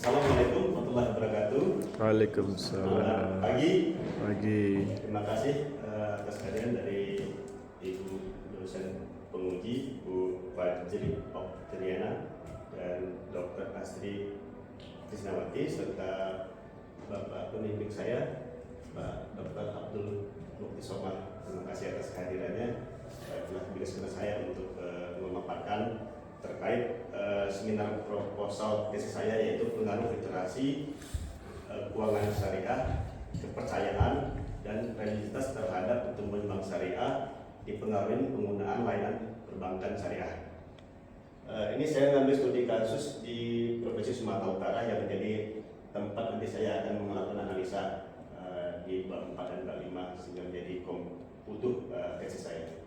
Assalamualaikum warahmatullahi wabarakatuh. Waalaikumsalam. Pagi. Pagi. Terima kasih atas kehadiran dari Ibu dosen penguji Bu Fajri Oktriana dan Dr. Astri Krisnawati serta Bapak pembimbing saya Pak Dr. Abdul Mukti Somad. Terima kasih atas kehadirannya telah berkenan saya untuk memaparkan terkait seminar proposal tesis saya, yaitu pengaruh literasi keuangan syariah, kepercayaan dan religiusitas terhadap pertumbuhan bank syariah dipengaruhi penggunaan layanan perbankan syariah. Ini saya mengambil studi kasus di Provinsi Sumatera Utara yang menjadi tempat nanti saya akan melakukan analisa di bab 4 dan bab 5 sehingga menjadi utuh tesis saya.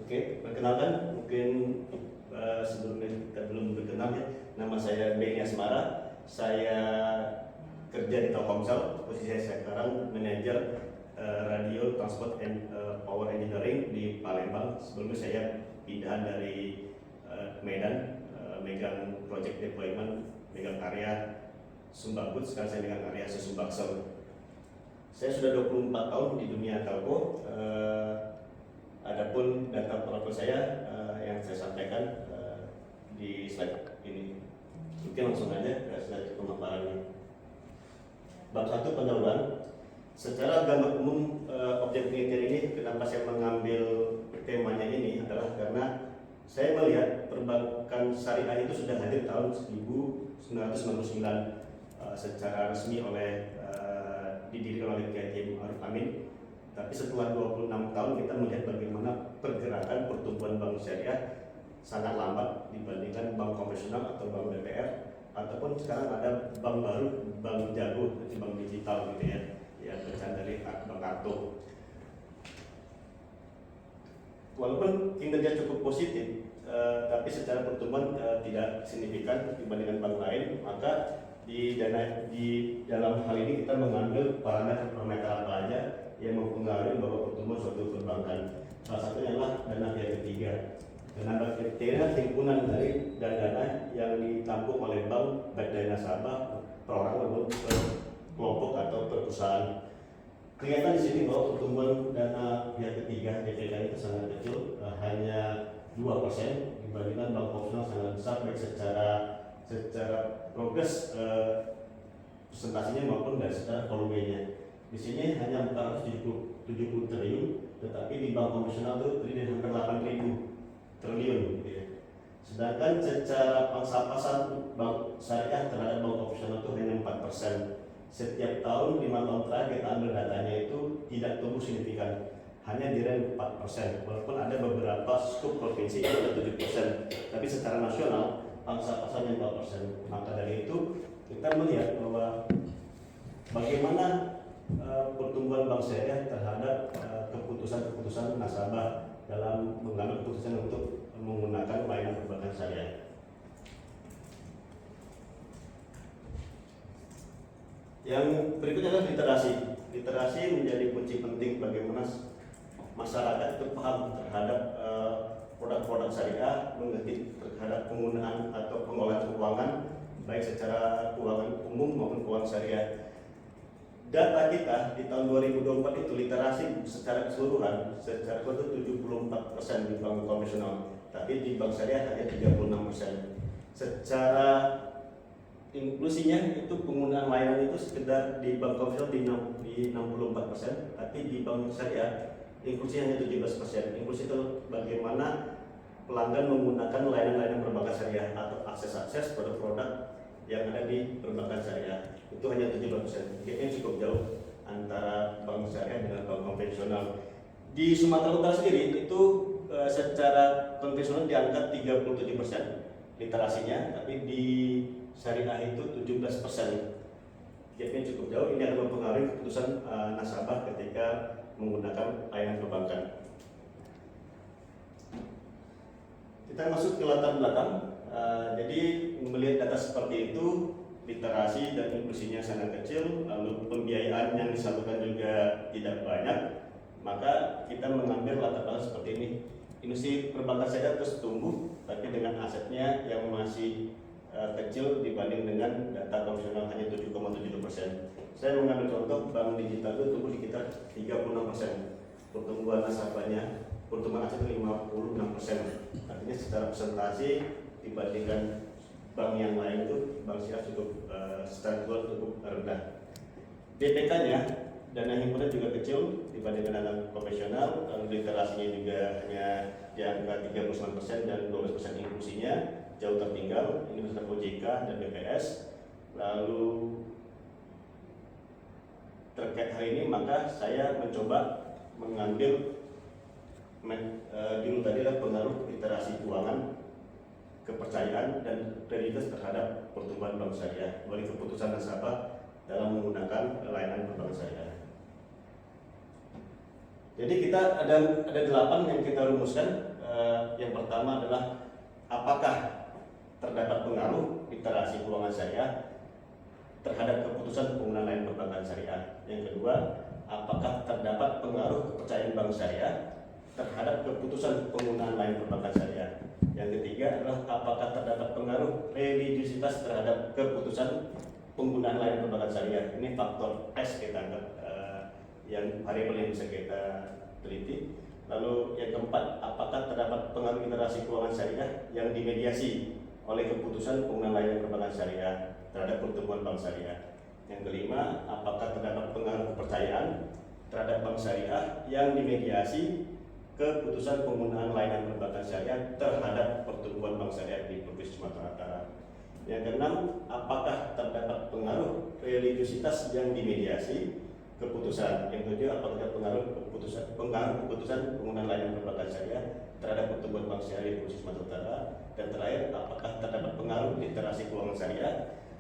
Oke, perkenalkan, mungkin sebelumnya kita belum berkenal ya. Nama saya Benny Asmara. Saya kerja di Telkomsel. Posisi saya sekarang manajer radio transport and power engineering di Palembang. Sebelumnya saya pindahan dari Medan, megang project deployment, megang area Sumbagut. Sekarang saya megang area Susumbaksel. Saya sudah 24 tahun di dunia telco. Adapun data profil saya yang saya sampaikan di slide ini. Mungkin langsung aja ke slide pemaparannya. Bab 1 pendahuluan. Secara gambar umum objek penelitian ini, kenapa saya mengambil temanya ini adalah karena saya melihat perbankan syariah itu sudah hadir tahun 1999 secara resmi oleh didirikan oleh Kiai Ma'ruf Amin. Tapi setelah 26 tahun kita melihat bagaimana pergerakan pertumbuhan bank syariah sangat lambat dibandingkan bank konvensional atau bank BPR, ataupun sekarang ada bank baru, bank jago, bank digital gitu ya, yang berasal dari bank kartu. Walaupun kinerja cukup positif, tapi secara pertumbuhan tidak signifikan dibandingkan bank lain, maka di dalam hal ini kita mengambil parameter apa aja yang mempengaruhi bahwa pertumbuhan suatu perbankan. Salah satunya adalah dana pihak ketiga. Dana pihak ketiga himpunan dari dana yang ditampung oleh bank, baik dari nasabah, perorangan maupun kelompok atau perusahaan. Kelihatan di sini bahwa pertumbuhan dana pihak ketiga DPK itu sangat kecil, hanya 2% dibandingkan bank konvensional sangat besar, baik secara progres presentasinya maupun dari secara volumenya. Di sini hanya 470 triliun, tetapi di bank konvensional itu terdiri dari hampir 8.000 triliun gitu ya. Sedangkan secara pangsa pasar bank syariah terhadap bank konvensional itu hanya 4%. Setiap tahun 5 tahun terakhir kita ambil datanya itu tidak tumbuh signifikan, hanya di range 4%. Walaupun ada beberapa skup provinsi itu ada 7%, tapi secara nasional pangsa pasarnya 4%. Maka dari itu kita melihat bahwa bagaimana pertumbuhan bank syariah terhadap keputusan-keputusan nasabah dalam mengambil keputusan untuk menggunakan layanan perbankan syariah. Yang berikutnya adalah literasi. Literasi menjadi kunci penting bagaimana masyarakat itu paham terhadap produk-produk syariah, mengerti terhadap penggunaan atau pengolahan keuangan, baik secara keuangan umum maupun keuangan syariah. Data kita di tahun 2024 itu literasi secara keseluruhan 74% di bank konvensional, tapi di bank syariah hanya 36%. Secara inklusinya itu penggunaan layanan itu sekedar di bank konvensional di 64%, tapi di bank syariah inklusi hanya 17%. Inklusi itu bagaimana pelanggan menggunakan layanan-layanan perbankan syariah atau akses-akses produk-produk yang ada di perbankan syariah itu hanya 17%. Jadi cukup jauh antara bank syariah dengan bank konvensional. Di Sumatera Utara sendiri itu secara konvensional di angka 37% literasinya, tapi di syariah itu 17%. Jadi cukup jauh. Ini akan mempengaruhi keputusan nasabah ketika menggunakan layanan perbankan. Kita masuk ke latar belakang. Jadi melihat data seperti itu, literasi dan inklusinya sangat kecil, lalu pembiayaan yang disalurkan juga tidak banyak, maka kita mengambil latar belakang seperti ini. Industri perbankan syariah terus tumbuh, tapi dengan asetnya yang masih kecil dibanding dengan data konvensional hanya 7,7%. Saya mengambil contoh bank digital itu tumbuh sekitar 36%, pertumbuhan nasabahnya, pertumbuhan aset 56%. Artinya secara presentasi dibandingkan bank yang lain itu bank syariah cukup secara jual cukup rendah. DPK-nya, dana himpunan juga kecil dibandingkan dana konvensional, literasinya juga hanya di angka 39% dan 12% inklusinya, jauh tertinggal. Ini bersama OJK dan BPS. Lalu terkait hal ini maka saya mencoba mengambil dulu tadi adalah pengaruh literasi keuangan, kepercayaan dan kredibilitas terhadap pertumbuhan bank syariah melalui keputusan nasabah dalam menggunakan layanan perbankan syariah. Jadi kita ada 8 yang kita rumuskan. Yang pertama adalah apakah terdapat pengaruh literasi keuangan syariah terhadap keputusan penggunaan layanan perbankan syariah. Yang kedua, apakah terdapat pengaruh kepercayaan bank syariah terhadap keputusan penggunaan layanan perbankan syariah. Yang ketiga adalah apakah terdapat pengaruh religiusitas terhadap keputusan penggunaan layanan perbankan syariah. Ini faktor S kita anggap yang variabel yang bisa kita teliti. Lalu yang keempat, apakah terdapat pengaruh literasi keuangan syariah yang dimediasi oleh keputusan penggunaan layanan perbankan syariah terhadap pertumbuhan bank syariah. Yang kelima, apakah terdapat pengaruh kepercayaan terhadap bank syariah yang dimediasi keputusan penggunaan layanan perbankan syariah terhadap pertumbuhan bank syariah di Provinsi Sumatera Utara. Yang keenam, apakah terdapat pengaruh religiusitas yang dimediasi keputusan. Yang ketujuh, apakah terdapat pengaruh keputusan penggunaan layanan perbankan syariah terhadap pertumbuhan bank syariah di Provinsi Sumatera Utara. Dan terakhir, apakah terdapat pengaruh literasi keuangan syariah,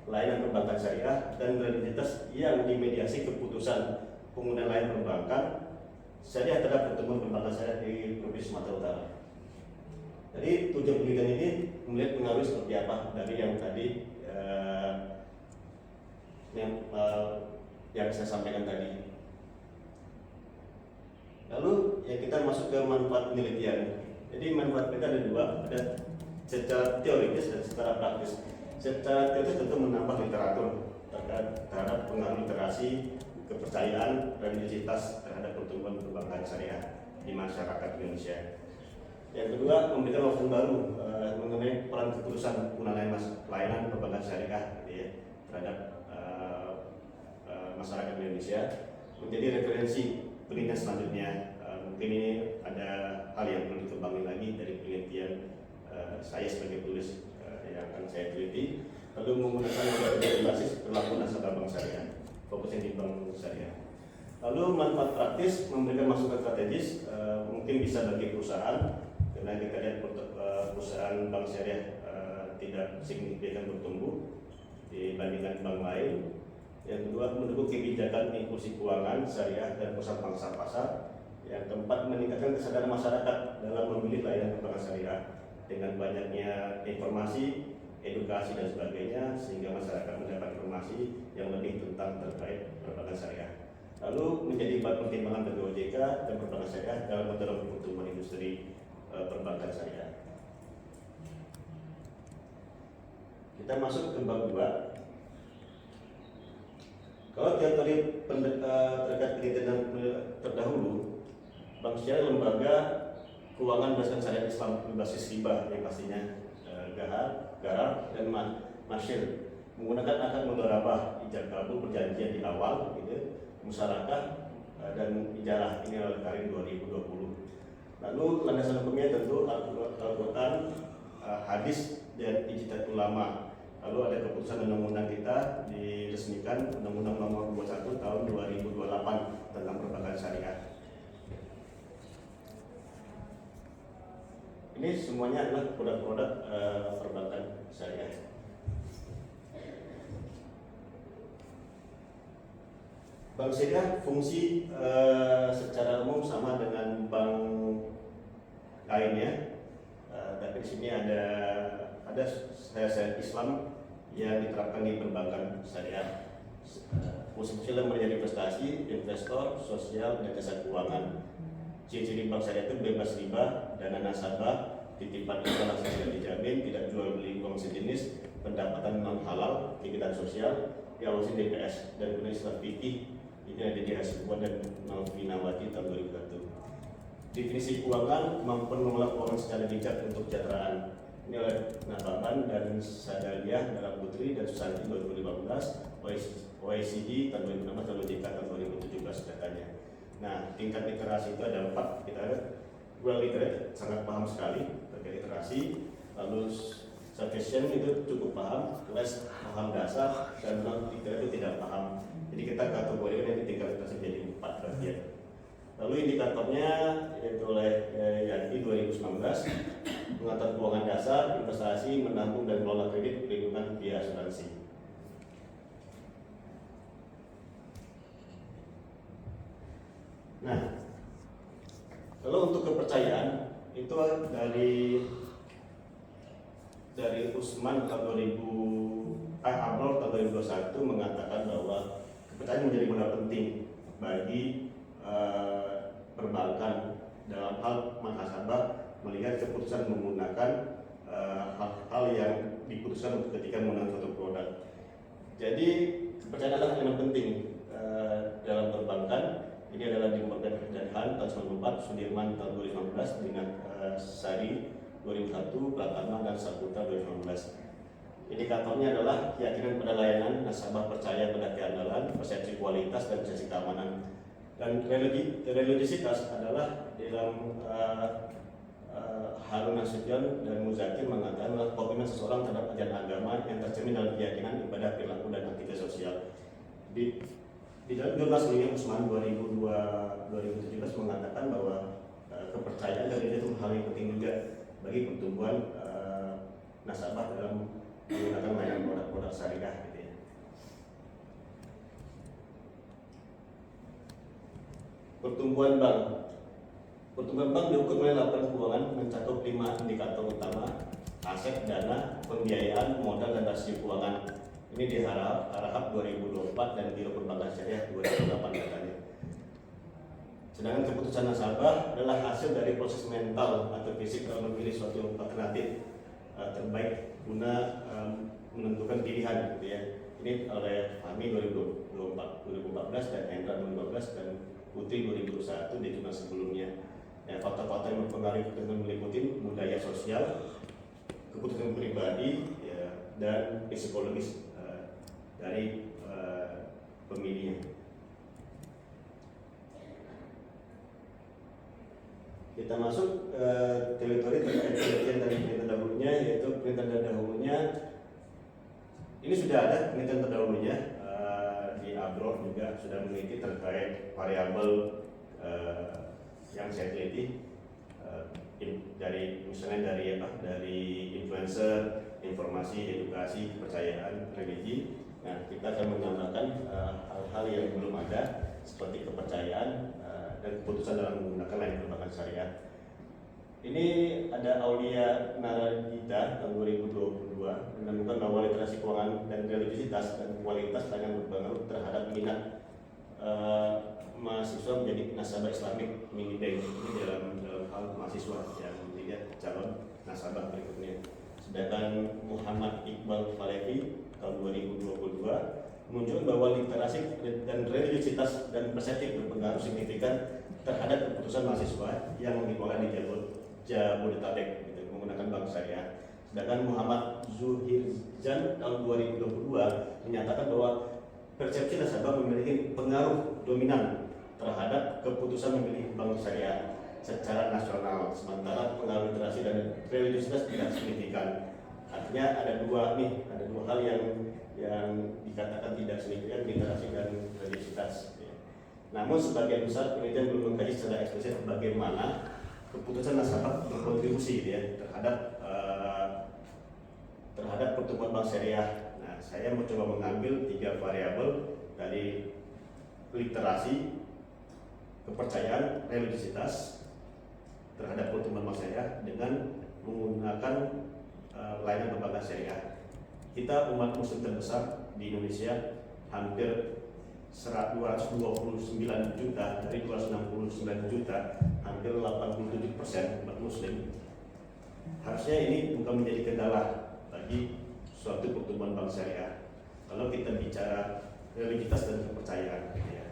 layanan perbankan syariah dan religiusitas yang dimediasi keputusan penggunaan layanan perbankan syariah terhadap pertumbuhan perbankan syariah di Provinsi Sumatera Utara. Jadi tujuan penelitian ini melihat pengaruh seperti apa dari yang tadi yang saya sampaikan tadi. Lalu ya kita masuk ke manfaat penelitian. Jadi manfaat kita ada dua, ada secara teoritis dan secara praktis. Secara teoritis tentu menambah literatur terhadap pengaruh literasi, kepercayaan, religiusitas terhadap pertumbuhan perbankan syariah di masyarakat Indonesia. Yang kedua, memberikan wawasan baru mengenai peran keputusan penggunaan layanan perbankan syariah gitu ya, terhadap masyarakat Indonesia, menjadi referensi penelitian selanjutnya. Mungkin ini ada hal yang perlu dikembangin lagi dari penelitian saya sebagai penulis yang akan saya teliti. Lalu menggunakan metode basis perilaku nasabah bank syariah, fokusnya di bank syariah. Lalu manfaat praktis, memberikan masukan strategis, mungkin bisa bagi perusahaan, karena kita lihat perusahaan bank syariah tidak signifikan bertumbuh dibandingkan bank lain. Yang kedua, mendukung kebijakan inklusi keuangan syariah dan pusat pangsa pasar. Yang keempat, meningkatkan kesadaran masyarakat dalam memilih layanan perbankan syariah dengan banyaknya informasi, edukasi dan sebagainya, sehingga masyarakat mendapat informasi yang lebih tentang terkait perbankan syariah. Lalu menjadi bahan pertimbangan bagi OJK dan perbankan syariah dalam mendorong pertumbuhan industri perbankan syariah. Kita masuk ke bab 2. Kalau teori terkait penelitian terdahulu, bank syariah lembaga keuangan berdasarkan syariat Islam berbasis riba yang pastinya garar dan masyir, menggunakan akad mudharabah, ijab kabul, perjanjian di awal, gitu, musyarakah dan ijarah. Ini oleh Karim 2020. Lalu landasan hukumnya tentu Al-Quran, hadis dan ijtihad ulama. Lalu ada keputusan undang-undang kita diresmikan, Undang-Undang Nomor 21 Tahun 2028 tentang perbankan syariah. Ini semuanya adalah produk-produk perbankan syariah. Bank syariah fungsi secara umum sama dengan bank lainnya, tapi di sini ada syariat Islam yang diterapkan di perbankan syariah. fungsi menjadi investasi, investor, sosial, dan jasa keuangan. Ciri-ciri bank syariah itu bebas riba, dana nasabah, titipan investasi sudah dijamin, tidak jual beli uang sejenis, pendapatan non halal, kegiatan sosial, diawasi DPS dan kemudian istilah fikih ini ada di Hasibuan dan Malvinawati tahun 2001. Definisi keuangan mampu mengelola keuangan secara bijak untuk kesejahteraan. Ini oleh Nababan dan Sadaliah dalam Putri dan Susanti 2015, OECD tahun 2016 dan OJK tahun 2017 datanya. Nah, tingkat literasi itu ada 4. Kita ada well literate, sangat paham sekali terkait literasi. Lalu sufficient itu cukup paham, less paham dasar, dan non literate itu tidak paham. Jadi kita kategorikan yang tingkat literasi menjadi 4 bagian. Lalu indikatornya yaitu oleh Yanti 2019 mengatur keuangan dasar, investasi, menabung dan mengelola kredit, perlindungan via asuransi. Nah, lalu untuk kepercayaan itu dari Usman tahun 2000 Abrol tahun 2021 mengatakan bahwa kepercayaan menjadi modal penting bagi perbankan dalam hal muhasabah melihat keputusan menggunakan hal-hal yang diputuskan ketika menggunakan suatu produk. Jadi kepercayaan adalah yang penting dalam perbankan. Ini adalah di Morgan Han tahun 1994, Sudirman tahun 2015, dengan Sari 2001, Pratama dan Saputra 2015. Indikatornya adalah keyakinan pada layanan, nasabah percaya pada keandalan, persepsi kualitas dan persepsi keamanan. Dan religiositas adalah dalam Harun Nasution dan Muzakir mengatakan adalah komitmen seseorang terhadap ajaran agama yang tercermin dalam keyakinan, ibadah, perilaku, dan aktivitas sosial. Di dalam 12 ini Usman 2017 mengatakan bahwa kepercayaan dari itu hal yang penting juga bagi pertumbuhan nasabah dalam menggunakan layanan produk-produk syariah gitu ya. Pertumbuhan bank diukur melalui laporan keuangan mencakup 5 indikator utama: aset, dana, pembiayaan, modal, dan rasio keuangan. Ini di Harahap 2024 dan Biro Perbankan Syariah 2008 katanya. Sedangkan keputusan nasabah adalah hasil dari proses mental atau fisik dalam memilih suatu alternatif terbaik guna menentukan pilihan gitu ya. Ini oleh Fahmi 2014 dan Hendra 2015 dan Putri 2021 di jurnal sebelumnya. Ya, faktor-faktor yang mempengaruhi dengan meliputi budaya sosial, keputusan pribadi, ya, dan psikologis dari pemilihnya. Kita masuk teritori terkait penelitian dari penelitian terdahulunya, yaitu penelitian terdahulunya ini sudah ada penelitian terdahulunya di Abrol juga sudah meneliti terkait variabel yang saya teliti dari misalnya dari influencer, informasi, edukasi, kepercayaan, religi. Nah, kita akan menambahkan hal-hal yang belum ada seperti kepercayaan dan keputusan dalam menggunakan layanan perbankan syariah. Ini ada Aulia Naradita tahun 2022 menemukan bahwa literasi keuangan dan religiositas dan kualitas layanan berpengaruh terhadap minat mahasiswa menjadi nasabah Islamik mini bank. Ini dalam hal mahasiswa yang menjadi calon nasabah berikutnya. Sedangkan Muhammad Iqbal Falevi tahun 2022 menunjukkan bahwa literasi dan religiositas dan persepsi berpengaruh signifikan terhadap keputusan mahasiswa yang dikeluarkan di Jabodetabek gitu, menggunakan bank syariah. Sedangkan Muhammad Zuhirzan tahun 2022 menyatakan bahwa persepsi nasabah memiliki pengaruh dominan terhadap keputusan memilih bank syariah secara nasional, sementara pengaruh literasi dan religiositas tidak signifikan. Artinya ada dua hal yang dikatakan tidak signifikan, literasi dan religiositas. Ya. Namun sebagian besar penelitian belum mengkaji secara eksplisit bagaimana keputusan nasabah berkontribusi ya, terhadap pertumbuhan bank syariah. Nah, saya mencoba mengambil 3 variabel dari literasi, kepercayaan, religiositas terhadap pertumbuhan bank syariah dengan menggunakan layanan perbankan syariah. Kita umat muslim terbesar di Indonesia, hampir 229 juta dari 269 juta, hampir 87% umat muslim. Harusnya ini bukan menjadi kendala bagi suatu pertumbuhan bank syariah kalau kita bicara religiusitas dan kepercayaan gitu ya.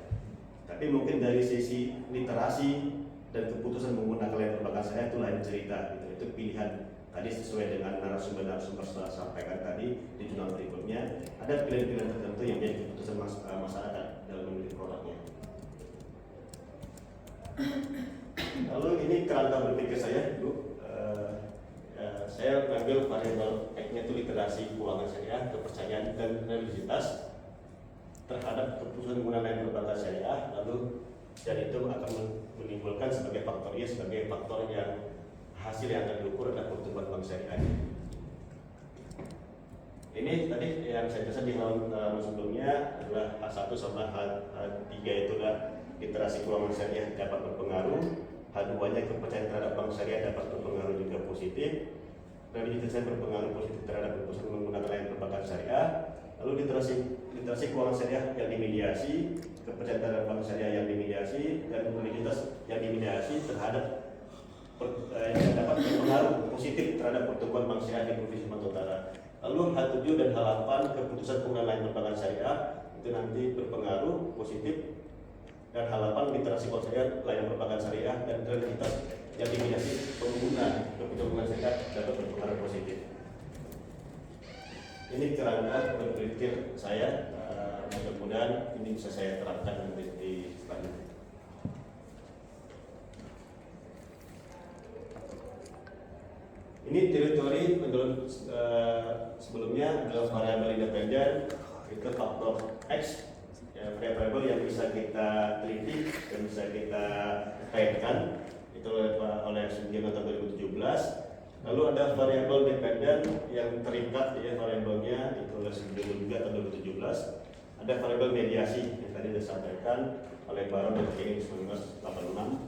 Tapi mungkin dari sisi literasi dan keputusan menggunakan lembaga syariah itu lain cerita gitu. Itu pilihan tadi sesuai dengan narasumber setelah sampaikan tadi di jurnal berikutnya. Ada pilihan-pilihan tertentu yang menjadi keputusan masyarakat dalam memilih produknya. Lalu ini kerangka berpikir saya, Bu. Saya mengambil variabel X-nya itu literasi keuangan syariah, kepercayaan dan religiusitas terhadap keputusan menggunakan lembaga syariah, lalu dan itu akan menimbulkan sebagai faktor sebagai faktor yang hasil yang akan diukur adalah pertumbuhan bank syariah. Ini tadi yang saya jelaskan di halaman sebelumnya adalah H1 sama H3 itu adalah literasi keuangan syariah dapat berpengaruh, H2-nya kepercayaan terhadap bank syariah dapat berpengaruh juga positif, religiusitas berpengaruh positif terhadap keputusan menggunakan lembaga syariah, lalu literasi keuangan syariah yang dimediasi, kepercayaan terhadap bank syariah yang dimediasi, dan religiusitas yang dimediasi terhadap yang dapat berpengaruh positif terhadap pertumbuhan bank syariah di Provinsi Sumatera Utara. Lalu H7 dan H8 keputusan penggunaan lembaga syariah itu nanti berpengaruh positif, dan H8 literasi keuangan syariah layanan perbankan syariah dan religiusitas yang dimediasi pengguna keputusan syariah dapat berpengaruh positif. Ini kerangka berpikir saya, mudah-mudahan ini bisa saya terapkan di selanjutnya. Ini teritori menurut sebelumnya adalah variabel independen, itu faktor X, ya, variabel yang bisa kita teliti dan bisa kita kaitkan itu oleh Sugiono tahun 2017. Lalu ada variabel dependen yang terikat, ya, variabelnya itu oleh Sugiono juga tahun 2017. Ada variabel mediasi yang tadi disampaikan oleh Baron dan Kini 1986,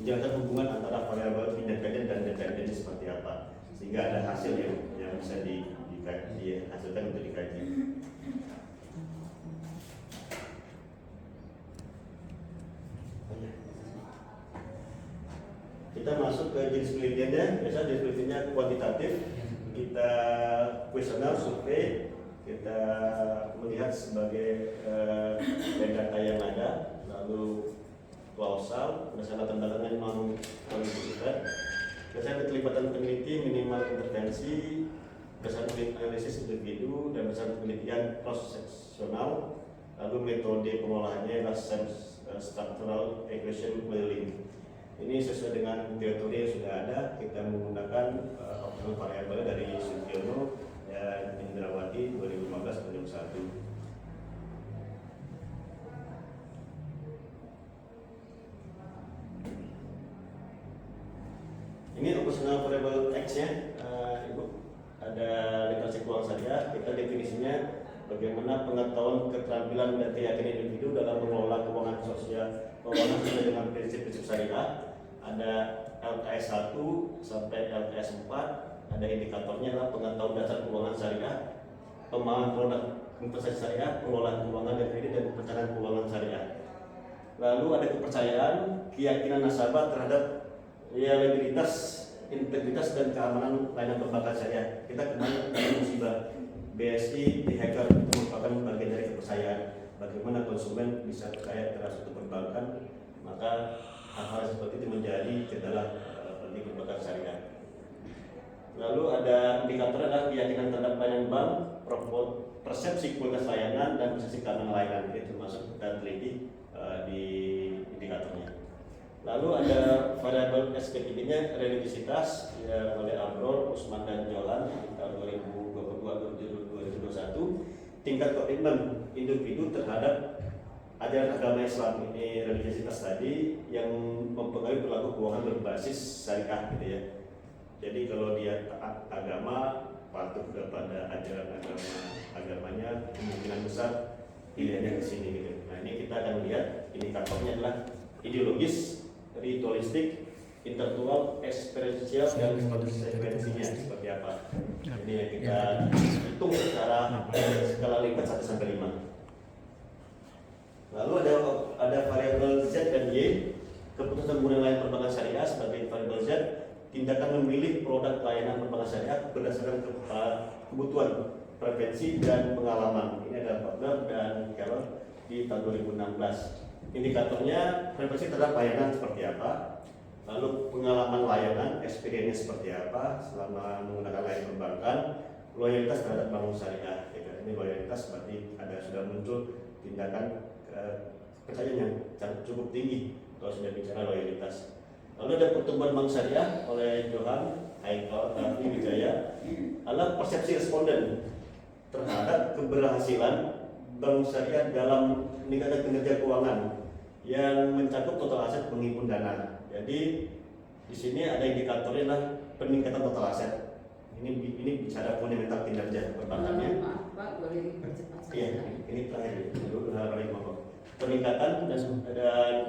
menjelaskan hubungan antara variabel independen dan dependen seperti apa, sehingga ada hasil yang bisa dihasilkan untuk dikaji. Kita masuk ke jenis penelitiannya. Biasa jenis penelitiannya kuantitatif. Kita kuesioner, survei. Kita melihat sebagai data yang ada, lalu klausal, berdasarkan tantangan yang mau kita. Berdasarkan keterlibatan peneliti, minimal intervensi, berdasarkan analisis individu, dan berdasarkan penelitian cross-seksional, lalu metode pengolahannya adalah structural equation modeling. Ini sesuai dengan teori yang sudah ada. Kita menggunakan optimal variabel dari Sugiono dan Indrawati 2015-2021. Ini operasional variabel X-nya, Ibu. Ada literasi keuangan syariah. Kita definisinya bagaimana pengetahuan, keterampilan, dan keyakinan individu dalam mengelola keuangan sosial, keuangan sesuai dengan prinsip-prinsip syariah. Ada LKS 1 sampai LKS 4. Ada indikatornya adalah pengetahuan dasar keuangan syariah, pemahaman produk investasi syariah, pengelolaan keuangan dan kredit, dan perencanaan keuangan syariah. Lalu ada kepercayaan, keyakinan nasabah terhadap reliabilitas, integritas, dan keamanan layanan perbankan syariah. Kita kemarin ada musibah BSI dihacker, itu merupakan bagian dari kepercayaan. Bagaimana konsumen bisa percaya terhadap suatu perbankan, maka hal-hal seperti itu menjadi kendala bagi perbankan syariah. Lalu ada indikator adalah keyakinan terhadap layanan bank, persepsi kualitas layanan, dan persepsi keamanan layanan. Itu termasuk kita teliti di indikatornya. Lalu ada variabel SPTB-nya religiusitas, ya, oleh Abrol, Usman, dan Jolan di tahun 2022-2021. Tingkat komitmen individu terhadap ajaran agama Islam, ini religiusitas tadi yang mempengaruhi perilaku keuangan berbasis syariah gitu ya. Jadi kalau dia taat agama, patuh kepada ajaran agamanya, kemungkinan besar pilihannya ke sini gitu. Nah, ini kita akan lihat indikatornya adalah ideologis, ritualistik, intelektual, eksperiensial, dan konsekuensinya seperti apa. Ini yang kita hitung secara skala lipat 1 sampai 5. Lalu ada variabel Z dan Y. Keputusan guna layanan perbankan syariah sebagai variabel Z, tindakan memilih produk layanan perbankan syariah berdasarkan kebutuhan, preferensi dan pengalaman. Ini ada Partner dan Carol di tahun 2016. Indikatornya preferensi terhadap layanan seperti apa, lalu pengalaman layanan, experience seperti apa selama menggunakan layanan perbankan, loyalitas terhadap bank syariah. Ini loyalitas berarti ada sudah muncul tindakan kepercayaan yang cukup tinggi kalau sudah bicara loyalitas. Lalu ada pertumbuhan bank syariah oleh Johan Haikal Raffi Wijaya adalah persepsi responden terhadap keberhasilan bank syariah dalam meningkatkan kinerja keuangan yang mencakup total aset menghimpun dana. Jadi di sini ada indikatornya adalah peningkatan total aset. Ini bicara fundamental kinerja perbankannya. Maaf Pak, boleh dipercepat saja. Iya, ini terakhir dulu paling pokok. Peningkatan dan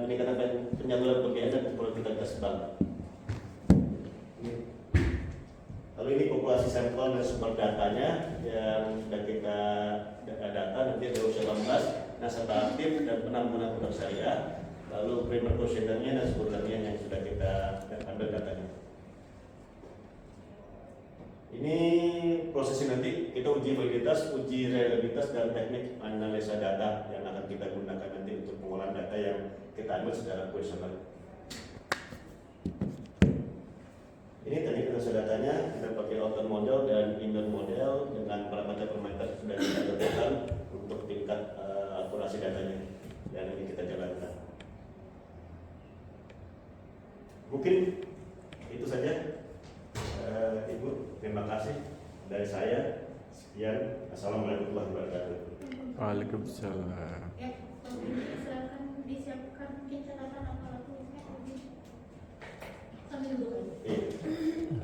peningkatan penyaluran pembiayaan dan produktivitas bank. Lalu ini populasi sampel dan sumber datanya yang sudah kita data nanti ada usia 18, nasabah aktif dan pernah menggunakan produk syariah. Lalu primer quotiennya dan sebulannya yang sudah kita ambil datanya. Ini prosesnya nanti kita uji validitas, uji reliabilitas dan teknik analisa data yang akan kita gunakan nanti untuk pengolahan data yang kita ambil secara kuesioner. Ini teknik analisa datanya kita pakai outer model dan inner model dengan parameter-parameter sudah kita tentukan untuk tingkat akurasi datanya yang ini kita jalankan. Mungkin itu saja. Ibu, terima kasih dari saya. Sekian, assalamualaikum warahmatullahi wabarakatuh. Waalaikumsalam. Ya, silakan disiapkan mungkin catatan apa tulisnya sambil dulu.